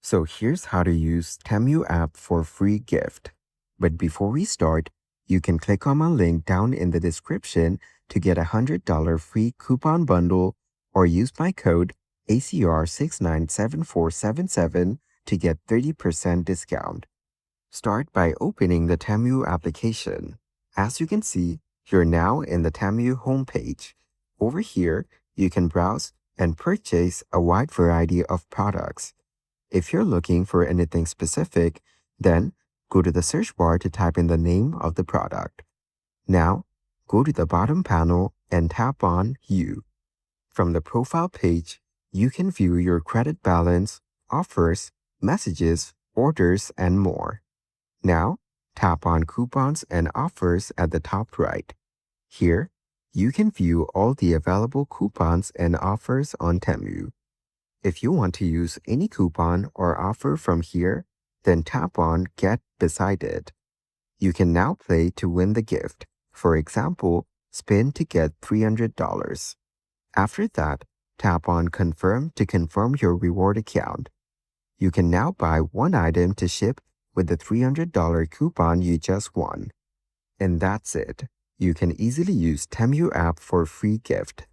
So here's how to use Temu app for free gift. But before we start, you can click on my link down in the description to get a $100 free coupon bundle or use my code ACR697477 to get 30% discount. Start by opening the Temu application. As you can see, you're now in the Temu homepage. Over here, you can browse and purchase a wide variety of products. If you're looking for anything specific, then go to the search bar to type in the name of the product. Now, go to the bottom panel and tap on You. From the profile page, you can view your credit balance, offers, messages, orders, and more. Now, tap on Coupons and Offers at the top right. Here, you can view all the available coupons and offers on Temu. If you want to use any coupon or offer from here, then tap on Get beside it. You can now play to win the gift. For example, spin to get $300. After that, tap on Confirm to confirm your reward account. You can now buy one item to ship with the $300 coupon you just won. And that's it. You can easily use Temu app for free gift.